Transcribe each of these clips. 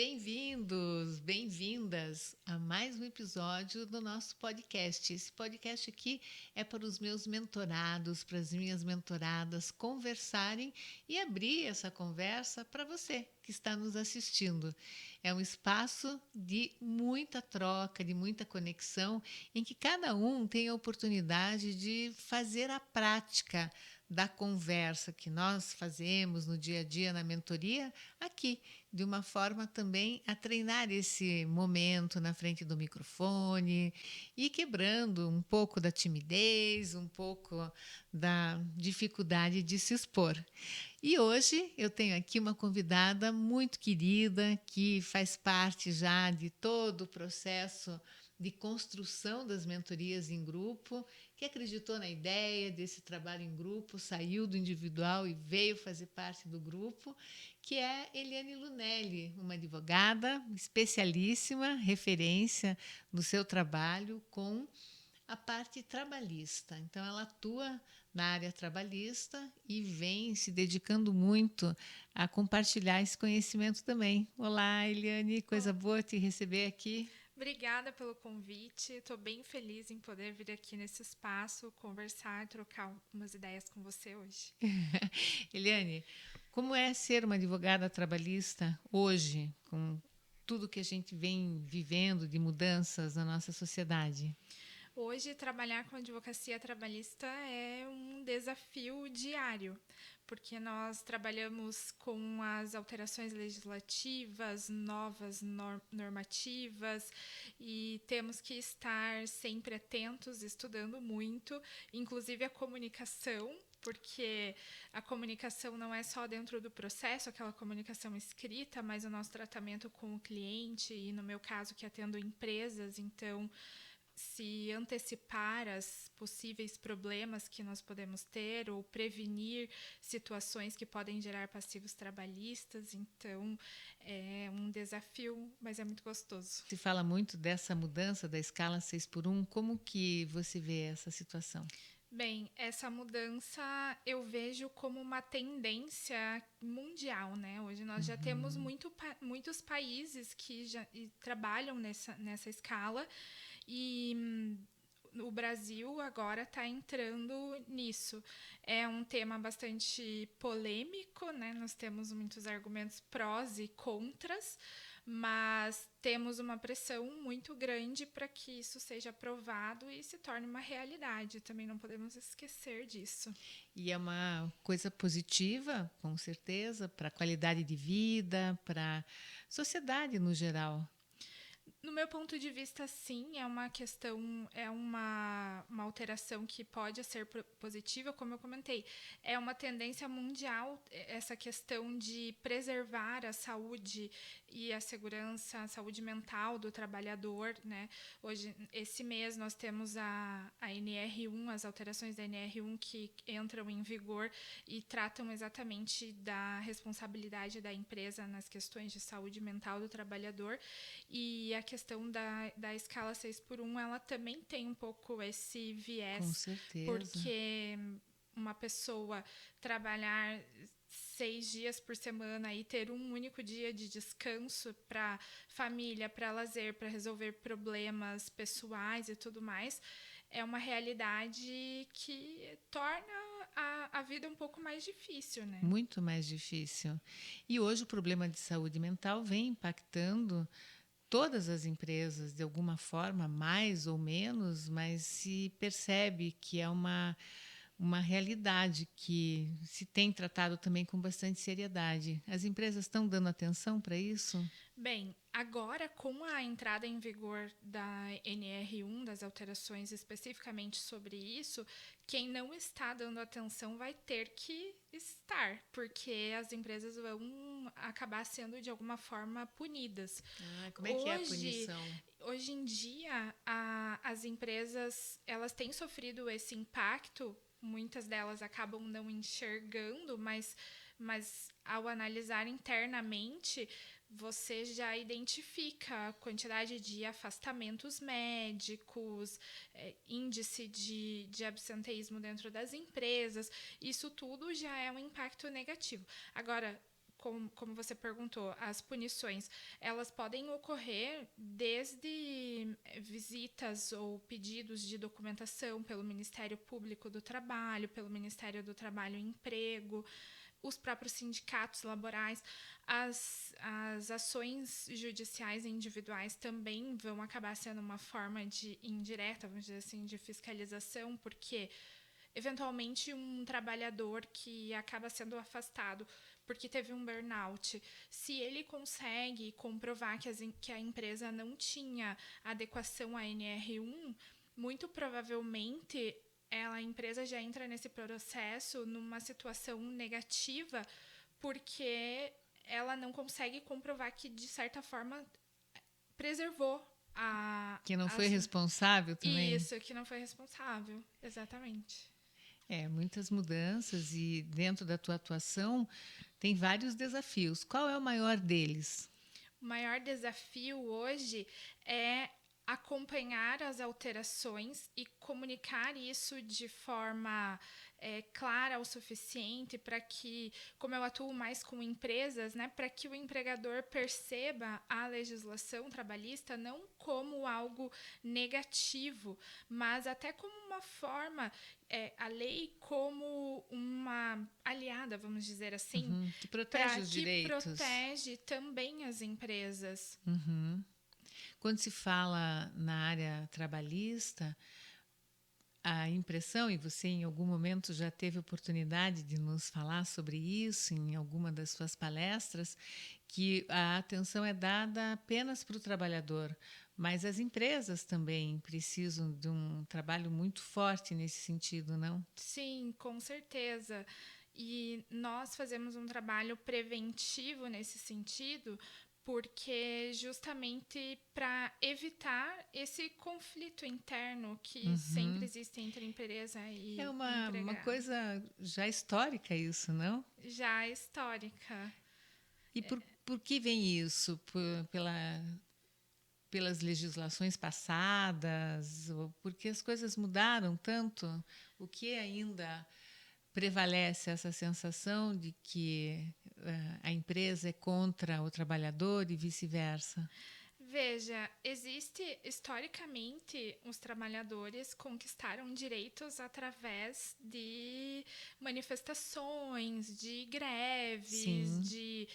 Bem-vindos, bem-vindas a mais um episódio do nosso podcast. Esse podcast aqui é para os meus mentorados, para as minhas mentoradas conversarem e abrir essa conversa para você que está nos assistindo. É um espaço de muita troca, de muita conexão, em que cada um tem a oportunidade de fazer a prática da conversa que nós fazemos no dia a dia na mentoria aqui, de uma forma também a treinar esse momento na frente do microfone e quebrando um pouco da timidez, um pouco da dificuldade de se expor. E hoje eu tenho aqui uma convidada muito querida que faz parte já de todo o processo de construção das mentorias em grupo, que acreditou na ideia desse trabalho em grupo, saiu do individual e veio fazer parte do grupo, que é Eliane Lunelli, uma advogada especialíssima, referência no seu trabalho com a parte trabalhista. Então, ela atua na área trabalhista e vem se dedicando muito a compartilhar esse conhecimento também. Olá, Eliane, coisa Olá. boa te receber aqui. Obrigada pelo convite. Estou bem feliz em poder vir aqui nesse espaço, conversar, trocar umas ideias com você hoje. Eliane, como é ser uma advogada trabalhista hoje, com tudo que a gente vem vivendo de mudanças na nossa sociedade? Hoje, trabalhar com advocacia trabalhista é um desafio diário, porque nós trabalhamos com as alterações legislativas, novas normativas, e temos que estar sempre atentos, estudando muito, inclusive a comunicação, porque a comunicação não é só dentro do processo, aquela comunicação escrita, mas o nosso tratamento com o cliente, e no meu caso que atendo empresas, então se antecipar as possíveis problemas que nós podemos ter ou prevenir situações que podem gerar passivos trabalhistas. Então, é um desafio, mas é muito gostoso. Se fala muito dessa mudança da escala 6 por um. Como que você vê essa situação? Bem, essa mudança eu vejo como uma tendência mundial, né? Hoje nós já temos muitos países que já trabalham nessa escala e o Brasil agora está entrando nisso. É um tema bastante polêmico, né? Nós temos muitos argumentos prós e contras, mas temos uma pressão muito grande para que isso seja aprovado e se torne uma realidade. Também não podemos esquecer disso. E é uma coisa positiva, com certeza, para a qualidade de vida, para a sociedade no geral. No meu ponto de vista, sim, é uma questão, é uma alteração que pode ser positiva, como eu comentei. É uma tendência mundial essa questão de preservar a saúde e a segurança, a saúde mental do trabalhador, né? Hoje, esse mês, nós temos a NR1, as alterações da NR1 que entram em vigor e tratam exatamente da responsabilidade da empresa nas questões de saúde mental do trabalhador. E a questão da escala 6 por 1, ela também tem um pouco esse Com viés, certeza. porque uma pessoa trabalhar 6 dias por semana e ter um único dia de descanso para família, para lazer, para resolver problemas pessoais e tudo mais, é uma realidade que torna a vida um pouco mais difícil, né? Muito mais difícil. E hoje o problema de saúde mental vem impactando todas as empresas de alguma forma, mais ou menos, mas se percebe que é uma realidade que se tem tratado também com bastante seriedade. As empresas estão dando atenção para isso? Bem, agora com a entrada em vigor da NR1, das alterações especificamente sobre isso, quem não está dando atenção vai ter que estar, porque as empresas vão acabar sendo de alguma forma punidas. Ah, como é que é a Hoje, punição? hoje em dia, as empresas elas têm sofrido esse impacto. Muitas delas acabam não enxergando, mas ao analisar internamente, você já identifica a quantidade de afastamentos médicos, índice de absenteísmo dentro das empresas. Isso tudo já é um impacto negativo. Agora, como você perguntou, as punições, elas podem ocorrer desde visitas ou pedidos de documentação pelo Ministério Público do Trabalho, pelo Ministério do Trabalho e Emprego, os próprios sindicatos laborais, as ações judiciais individuais também vão acabar sendo uma forma de indireta, vamos dizer assim, de fiscalização, porque eventualmente um trabalhador que acaba sendo afastado porque teve um burnout, se ele consegue comprovar que a empresa não tinha adequação à NR1, muito provavelmente a empresa já entra nesse processo numa situação negativa porque ela não consegue comprovar que, de certa forma, preservou Que não foi responsável também. Isso, que não foi responsável, exatamente. Muitas mudanças e dentro da tua atuação tem vários desafios. Qual é o maior deles? O maior desafio hoje é acompanhar as alterações e comunicar isso de forma clara o suficiente para que, como eu atuo mais com empresas, né, para que o empregador perceba a legislação trabalhista não como algo negativo, mas até como uma forma, a lei como uma aliada, vamos dizer assim, que protege os direitos. Que protege também as empresas. Quando se fala na área trabalhista, a impressão, e você em algum momento já teve oportunidade de nos falar sobre isso em alguma das suas palestras, que a atenção é dada apenas para o trabalhador, mas as empresas também precisam de um trabalho muito forte nesse sentido, não? Sim, com certeza. E nós fazemos um trabalho preventivo nesse sentido, porque justamente para evitar esse conflito interno que sempre existe entre empresa e É uma empregado. coisa já histórica isso, não? Já histórica. E por que vem isso? Pelas legislações passadas? Ou porque as coisas mudaram tanto? O que ainda prevalece essa sensação de que a empresa é contra o trabalhador e vice-versa? Veja, existe historicamente os trabalhadores conquistaram direitos através de manifestações, de greves, Sim. de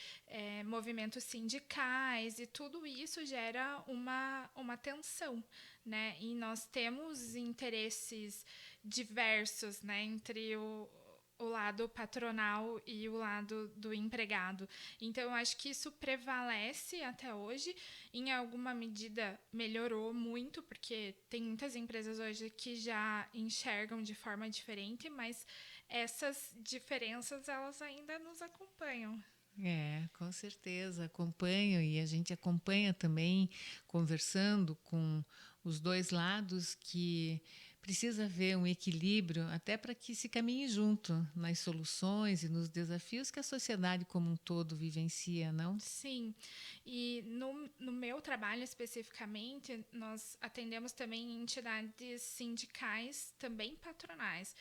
movimentos sindicais, e tudo isso gera uma tensão, né? E nós temos interesses diversos, né, entre o lado patronal e o lado do empregado. Então, eu acho que isso prevalece até hoje. Em alguma medida melhorou muito, porque tem muitas empresas hoje que já enxergam de forma diferente, mas essas diferenças elas ainda nos acompanham. Com certeza, acompanho e a gente acompanha também conversando com os dois lados que precisa haver um equilíbrio até para que se caminhe junto nas soluções e nos desafios que a sociedade como um todo vivencia, não? Sim, e no meu trabalho especificamente, nós atendemos também entidades sindicais, também patronais.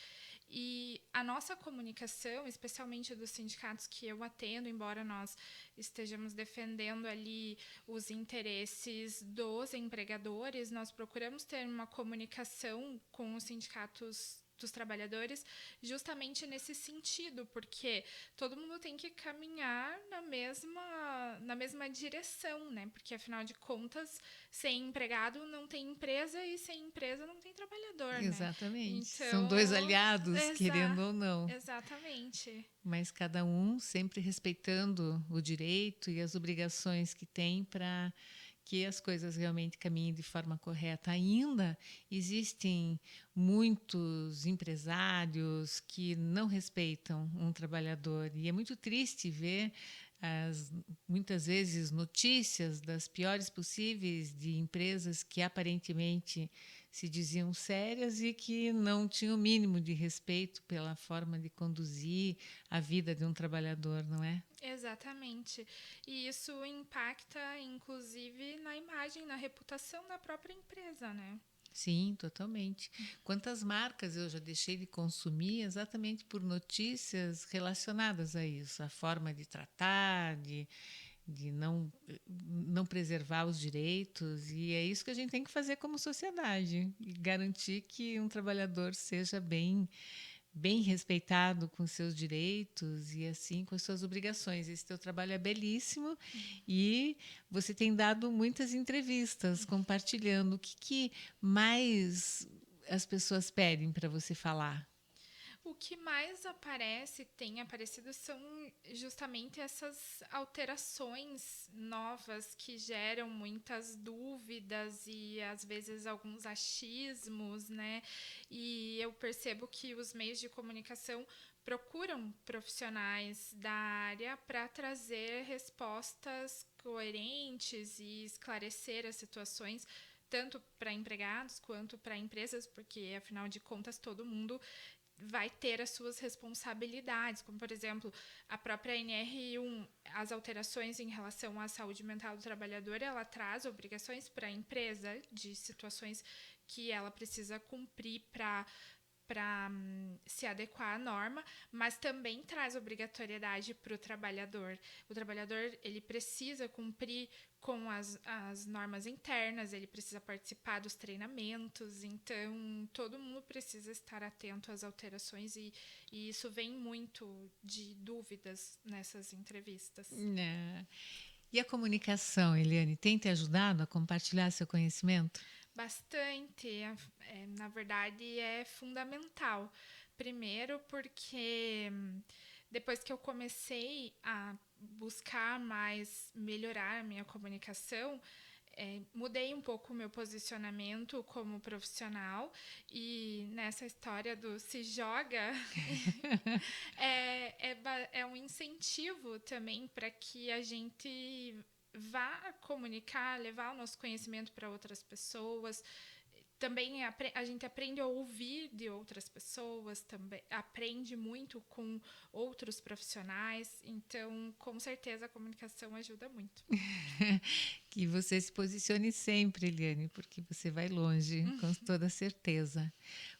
E a nossa comunicação, especialmente dos sindicatos que eu atendo, embora nós estejamos defendendo ali os interesses dos empregadores, nós procuramos ter uma comunicação com os sindicatos dos trabalhadores justamente nesse sentido, porque todo mundo tem que caminhar na mesma direção, né? Porque afinal de contas, sem empregado não tem empresa e sem empresa não tem trabalhador, Exatamente. né? Então, são dois aliados, querendo ou não. Exatamente. Mas cada um sempre respeitando o direito e as obrigações que tem para que as coisas realmente caminhem de forma correta. Ainda existem muitos empresários que não respeitam um trabalhador e é muito triste ver muitas vezes notícias das piores possíveis de empresas que aparentemente se diziam sérias e que não tinham o mínimo de respeito pela forma de conduzir a vida de um trabalhador, não é? Exatamente. E isso impacta, inclusive, na imagem, na reputação da própria empresa, né? Sim, totalmente. Quantas marcas eu já deixei de consumir exatamente por notícias relacionadas a isso, a forma de tratar, de não preservar os direitos, e é isso que a gente tem que fazer como sociedade, e garantir que um trabalhador seja bem respeitado com seus direitos e assim com as suas obrigações. Esse teu trabalho é belíssimo e você tem dado muitas entrevistas compartilhando o que mais as pessoas pedem para você falar. O que mais aparece, tem aparecido, são justamente essas alterações novas que geram muitas dúvidas e às vezes alguns achismos, né? E eu percebo que os meios de comunicação procuram profissionais da área para trazer respostas coerentes e esclarecer as situações tanto para empregados quanto para empresas, porque afinal de contas todo mundo vai ter as suas responsabilidades, como por exemplo, a própria NR1, as alterações em relação à saúde mental do trabalhador, ela traz obrigações para a empresa de situações que ela precisa cumprir para se adequar à norma, mas também traz obrigatoriedade para o trabalhador. O trabalhador ele precisa cumprir com as normas internas, ele precisa participar dos treinamentos, então todo mundo precisa estar atento às alterações e isso vem muito de dúvidas nessas entrevistas. Né? E a comunicação, Eliane, tem te ajudado a compartilhar seu conhecimento? Bastante, na verdade é fundamental. Primeiro porque depois que eu comecei a buscar mais melhorar a minha comunicação, mudei um pouco o meu posicionamento como profissional e nessa história do se joga é um incentivo também para que a gente vá comunicar, levar o nosso conhecimento para outras pessoas. Também a gente aprende a ouvir de outras pessoas, também aprende muito com outros profissionais, então com certeza a comunicação ajuda muito. Que você se posicione sempre, Eliane, porque você vai longe, com toda certeza.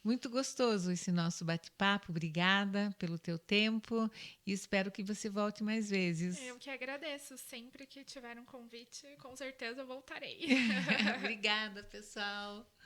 Muito gostoso esse nosso bate-papo. Obrigada pelo teu tempo e espero que você volte mais vezes. Eu que agradeço, sempre que tiver um convite, com certeza voltarei. Obrigada, pessoal.